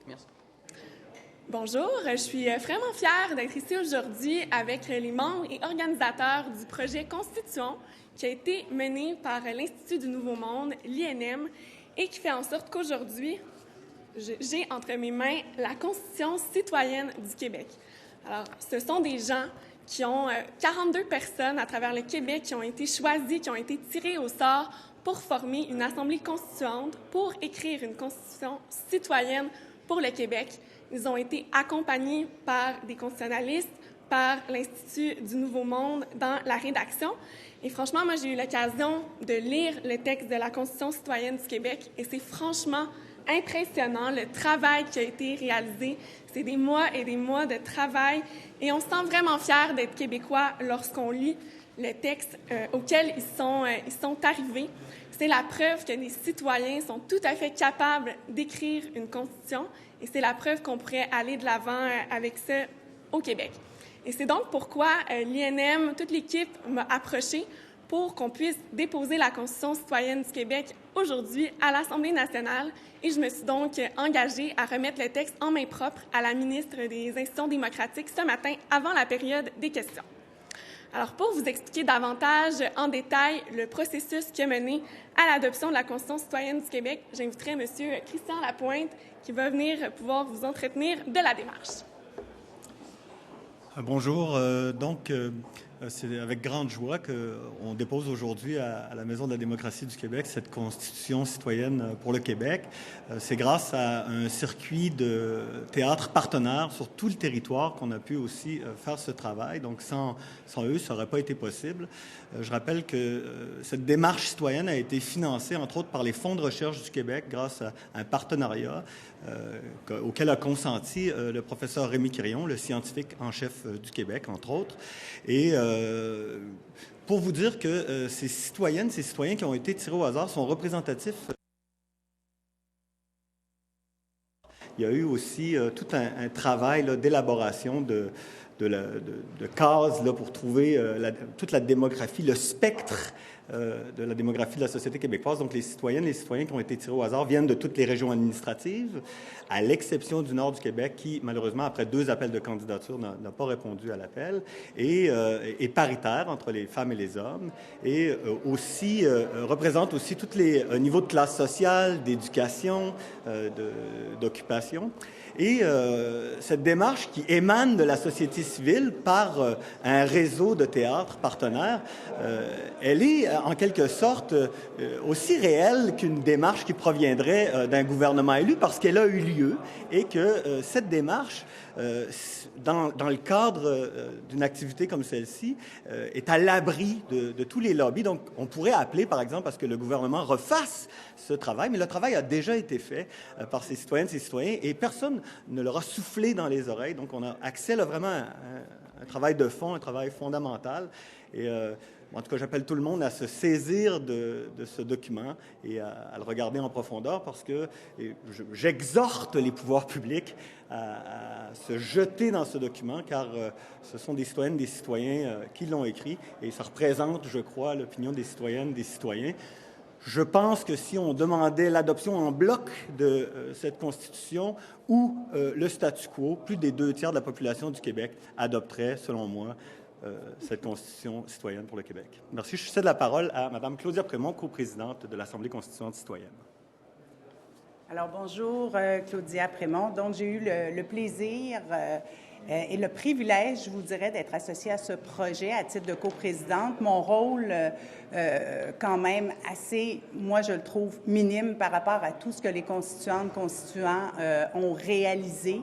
Merci. Bonjour, je suis vraiment fière d'être ici aujourd'hui avec les membres et organisateurs du projet Constitution qui a été mené par l'Institut du Nouveau Monde, l'INM, et qui fait en sorte qu'aujourd'hui, j'ai entre mes mains la Constitution citoyenne du Québec. Alors, ce sont des gens qui ont 42 personnes à travers le Québec qui ont été choisies, qui ont été tirées au sort pour former une assemblée constituante, pour écrire une Constitution citoyenne pour le Québec. Ils ont été accompagnés par des constitutionnalistes, par l'Institut du Nouveau Monde dans la rédaction. Et franchement, moi, j'ai eu l'occasion de lire le texte de la Constitution citoyenne du Québec et c'est franchement impressionnant le travail qui a été réalisé. C'est des mois et des mois de travail et on se sent vraiment fiers d'être Québécois lorsqu'on lit le texte auquel ils sont arrivés. C'est la preuve que les citoyens sont tout à fait capables d'écrire une Constitution et c'est la preuve qu'on pourrait aller de l'avant avec ça au Québec. Et c'est donc pourquoi l'INM, toute l'équipe m'a approchée pour qu'on puisse déposer la Constitution citoyenne du Québec aujourd'hui à l'Assemblée nationale. Et je me suis donc engagée à remettre le texte en main propre à la ministre des Institutions démocratiques ce matin avant la période des questions. Alors, pour vous expliquer davantage en détail le processus qui a mené à l'adoption de la Constitution citoyenne du Québec, j'inviterai M. Christian Lapointe qui va venir pouvoir vous entretenir de la démarche. Bonjour. C'est avec grande joie qu'on dépose aujourd'hui à la Maison de la démocratie du Québec cette Constitution citoyenne pour le Québec. C'est grâce à un circuit de théâtre partenaires sur tout le territoire qu'on a pu aussi faire ce travail. Donc, sans eux, ça n'aurait pas été possible. Je rappelle que cette démarche citoyenne a été financée, entre autres, par les fonds de recherche du Québec grâce à un partenariat auquel a consenti le professeur Rémi Quirion, le scientifique en chef du Québec, entre autres. Et pour vous dire que ces citoyennes, ces citoyens qui ont été tirés au hasard sont représentatifs. Il y a eu aussi tout un travail d'élaboration de cases pour trouver toute la démographie, le spectre de la démographie de la société québécoise. Donc, les citoyennes et les citoyens qui ont été tirés au hasard viennent de toutes les régions administratives, à l'exception du nord du Québec, qui, malheureusement, après 2 appels de candidature, n'a pas répondu à l'appel, et paritaire entre les femmes et les hommes, et aussi représente aussi tous les niveaux de classe sociale, d'éducation, d'occupation. Et cette démarche qui émane de la société civile par un réseau de théâtres partenaires, elle est en quelque sorte aussi réelle qu'une démarche qui proviendrait d'un gouvernement élu parce qu'elle a eu lieu et que cette démarche, dans le cadre d'une activité comme celle-ci, est à l'abri de tous les lobbies. Donc, on pourrait appeler, par exemple, à ce que le gouvernement refasse ce travail, mais le travail a déjà été fait par ces citoyennes, ces citoyens, et personne ne leur a soufflé dans les oreilles. Donc, on a accès là, vraiment à un travail de fond, un travail fondamental. Et en tout cas, j'appelle tout le monde à se saisir de ce document et à le regarder en profondeur parce que j'exhorte les pouvoirs publics à se jeter dans ce document car ce sont des citoyennes, des citoyens qui l'ont écrit et ça représente, je crois, l'opinion des citoyennes, des citoyens. Je pense que si on demandait l'adoption en bloc de cette Constitution ou le statu quo, plus des 2 tiers de la population du Québec adopterait, selon moi, cette Constitution citoyenne pour le Québec. Merci. Je cède la parole à Mme Claudia Prémont, coprésidente de l'Assemblée constituante citoyenne. Alors, bonjour, Claudia Prémont. Donc, j'ai eu le plaisir et le privilège, je vous dirais, d'être associée à ce projet à titre de coprésidente. Mon rôle, quand même, assez, moi, je le trouve minime par rapport à tout ce que les constituantes, constituants ont réalisé.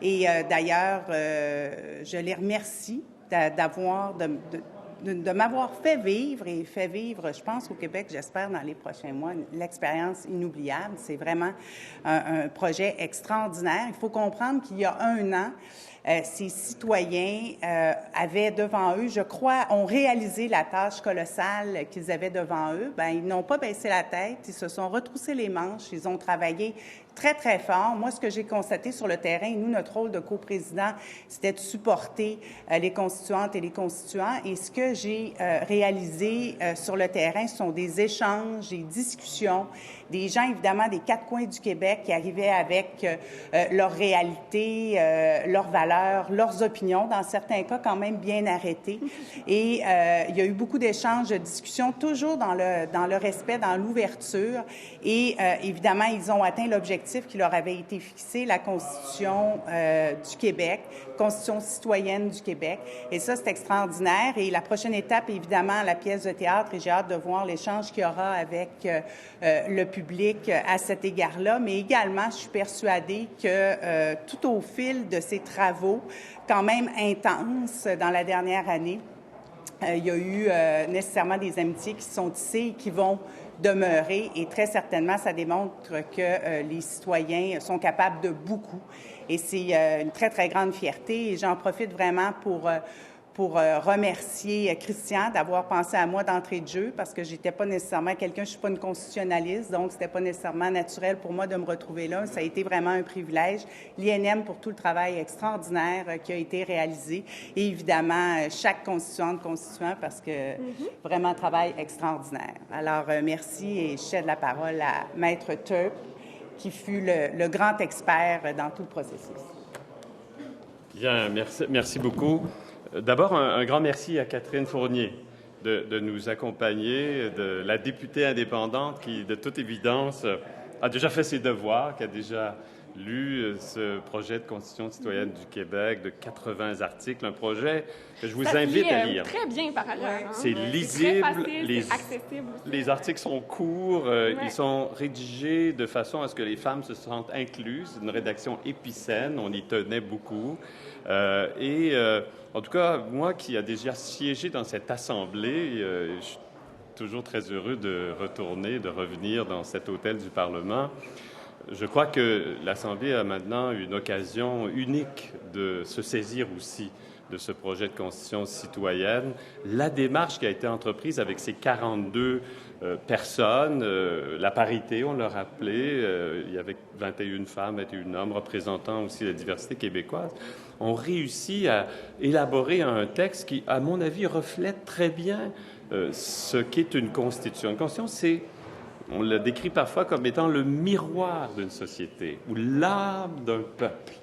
Et d'ailleurs, je les remercie de m'avoir fait vivre, je pense, au Québec, j'espère, dans les prochains mois, l'expérience inoubliable. C'est vraiment un projet extraordinaire. Il faut comprendre qu'il y a 1 an, ces citoyens avaient devant eux, je crois, ont réalisé la tâche colossale qu'ils avaient devant eux. Bien, ils n'ont pas baissé la tête, ils se sont retroussés les manches, ils ont travaillé très, très fort. Moi, ce que j'ai constaté sur le terrain, nous, notre rôle de coprésident, c'était de supporter les constituantes et les constituants. Et ce que j'ai réalisé sur le terrain, ce sont des échanges, des discussions des gens, évidemment, des quatre coins du Québec qui arrivaient avec leur réalité, leurs valeurs, leurs opinions, dans certains cas quand même bien arrêtées. Et il y a eu beaucoup d'échanges, de discussions, toujours dans le respect, dans l'ouverture. Et évidemment, ils ont atteint l'objectif qui leur avait été fixé, la Constitution du Québec, Constitution citoyenne du Québec. Et ça, c'est extraordinaire. Et la prochaine étape, évidemment, la pièce de théâtre, et j'ai hâte de voir l'échange qu'il y aura avec le public à cet égard-là. Mais également, je suis persuadée que tout au fil de ces travaux, quand même intenses dans la dernière année, il y a eu nécessairement des amitiés qui sont tissées et qui vont demeurer. Et très certainement, ça démontre que les citoyens sont capables de beaucoup. Et c'est une très, très grande fierté. Et j'en profite vraiment pour remercier Christian d'avoir pensé à moi d'entrée de jeu, parce que j'étais pas nécessairement quelqu'un, je suis pas une constitutionnaliste, donc c'était pas nécessairement naturel pour moi de me retrouver là. Ça a été vraiment un privilège. L'INM pour tout le travail extraordinaire qui a été réalisé, et évidemment chaque constituante, constituant, parce que vraiment un travail extraordinaire. Alors merci, et je cède la parole à Maître Turp, qui fut le grand expert dans tout le processus. Bien, merci beaucoup. D'abord, un grand merci à Catherine Fournier de nous accompagner, de la députée indépendante qui, de toute évidence, a déjà fait ses devoirs, qui a déjà lu ce projet de Constitution citoyenne du Québec de 80 articles, un projet que je vous invite à lire. Très bien par ailleurs. Hein? C'est lisible, très facile, c'est accessible aussi. Les articles sont courts, ils sont rédigés de façon à ce que les femmes se sentent incluses. C'est une rédaction épicène, on y tenait beaucoup. En tout cas, moi qui a déjà siégé dans cette assemblée, je suis toujours très heureux de revenir dans cet hôtel du Parlement. Je crois que l'Assemblée a maintenant une occasion unique de se saisir aussi de ce projet de constitution citoyenne. La démarche qui a été entreprise avec ces 42 personnes, la parité, on l'a rappelé, il y avait 21 femmes, 21 hommes représentant aussi la diversité québécoise, ont réussi à élaborer un texte qui, à mon avis, reflète très bien ce qu'est une constitution. Une constitution, on le décrit parfois comme étant le miroir d'une société ou l'âme d'un peuple.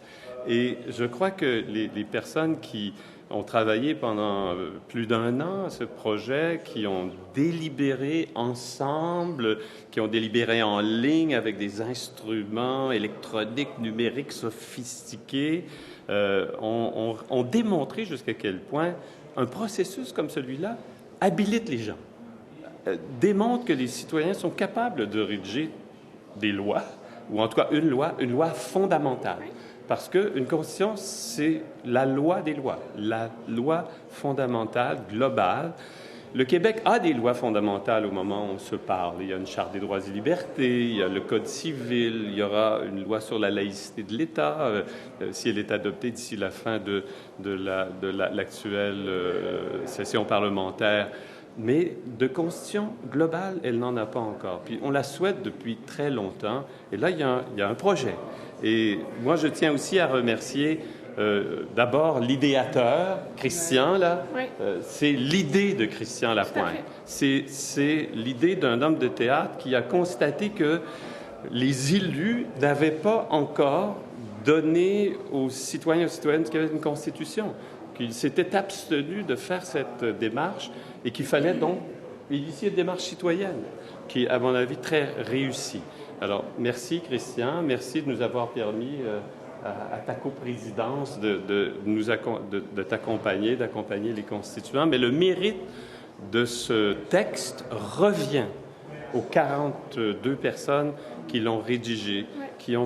Et je crois que les personnes qui ont travaillé pendant plus d'1 an à ce projet, qui ont délibéré ensemble, qui ont délibéré en ligne avec des instruments électroniques, numériques sophistiqués, ont démontré jusqu'à quel point un processus comme celui-là habilite les gens, démontre que les citoyens sont capables de rédiger des lois, ou en tout cas une loi fondamentale. Parce qu'une constitution, c'est la loi des lois, la loi fondamentale, globale. Le Québec a des lois fondamentales au moment où on se parle. Il y a une Charte des droits et libertés, il y a le Code civil, il y aura une loi sur la laïcité de l'État, si elle est adoptée d'ici la fin de l'actuelle session parlementaire. Mais de constitution globale, elle n'en a pas encore. Puis on la souhaite depuis très longtemps. Et là, il y a un projet. Et moi, je tiens aussi à remercier d'abord l'idéateur, Christian, là. Oui. C'est l'idée de Christian Lapointe. C'est l'idée d'un homme de théâtre qui a constaté que les élus n'avaient pas encore donné aux citoyens et aux citoyennes du Québec une constitution, qu'ils s'étaient abstenus de faire cette démarche et qu'il fallait donc initier une démarche citoyenne qui est, à mon avis, très réussie. Alors, merci, Christian. Merci de nous avoir permis, à ta coprésidence, de t'accompagner, d'accompagner les constituants. Mais le mérite de ce texte revient aux 42 personnes qui l'ont rédigé, qui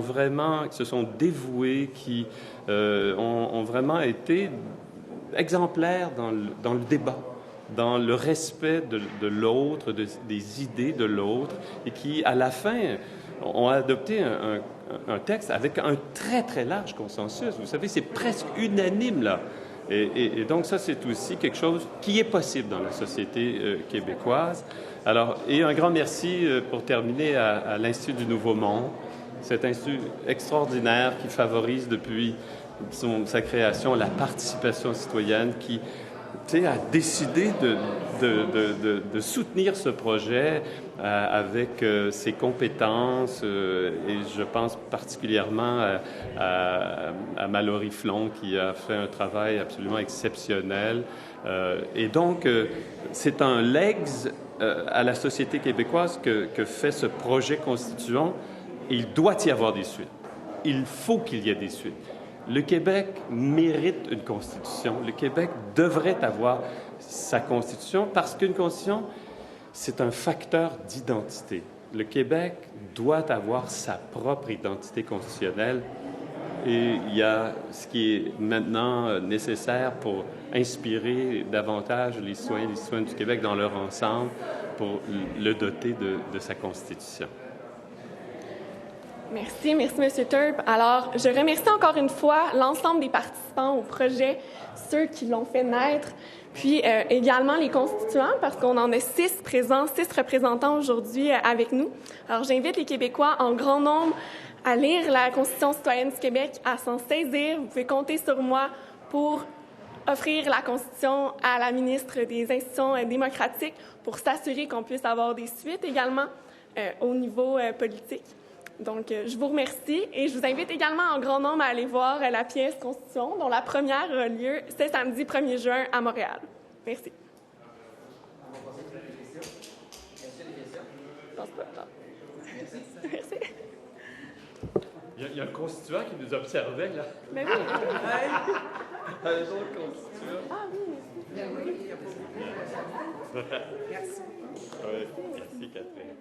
se sont dévouées, qui ont vraiment été exemplaires dans le débat, dans le respect de l'autre, des idées de l'autre, et qui, à la fin, ont adopté un texte avec un très, très large consensus. Vous savez, c'est presque unanime, là. Et donc, ça, c'est aussi quelque chose qui est possible dans la société québécoise. Alors, et un grand merci, pour terminer, à l'Institut du Nouveau Monde, cet institut extraordinaire qui favorise depuis sa création la participation citoyenne, qui a décidé de soutenir ce projet avec ses compétences, et je pense particulièrement à Mallory Flon, qui a fait un travail absolument exceptionnel. Et donc, c'est un legs à la société québécoise que fait ce projet constituant. Il doit y avoir des suites. Il faut qu'il y ait des suites. Le Québec mérite une constitution. Le Québec devrait avoir sa constitution parce qu'une constitution, c'est un facteur d'identité. Le Québec doit avoir sa propre identité constitutionnelle et il y a ce qui est maintenant nécessaire pour inspirer davantage les citoyens et les citoyennes du Québec dans leur ensemble pour le doter de sa constitution. Merci, M. Turp. Alors, je remercie encore une fois l'ensemble des participants au projet, ceux qui l'ont fait naître, puis également les constituants, parce qu'on en a 6 présents, 6 représentants aujourd'hui avec nous. Alors, j'invite les Québécois en grand nombre à lire la Constitution citoyenne du Québec, à s'en saisir. Vous pouvez compter sur moi pour offrir la Constitution à la ministre des Institutions démocratiques pour s'assurer qu'on puisse avoir des suites également au niveau politique. Donc, je vous remercie et je vous invite également en grand nombre à aller voir la pièce Constitution, dont la première a lieu ce samedi 1er juin à Montréal. Merci. On va passer à les questions. Est-ce qu'il y a des questions? Je pense pas. Merci. Merci. Il y a un constituant qui nous observait, là. Mais oui. Un autre constituant. Ah oui, merci. Merci. Oui, merci, Catherine.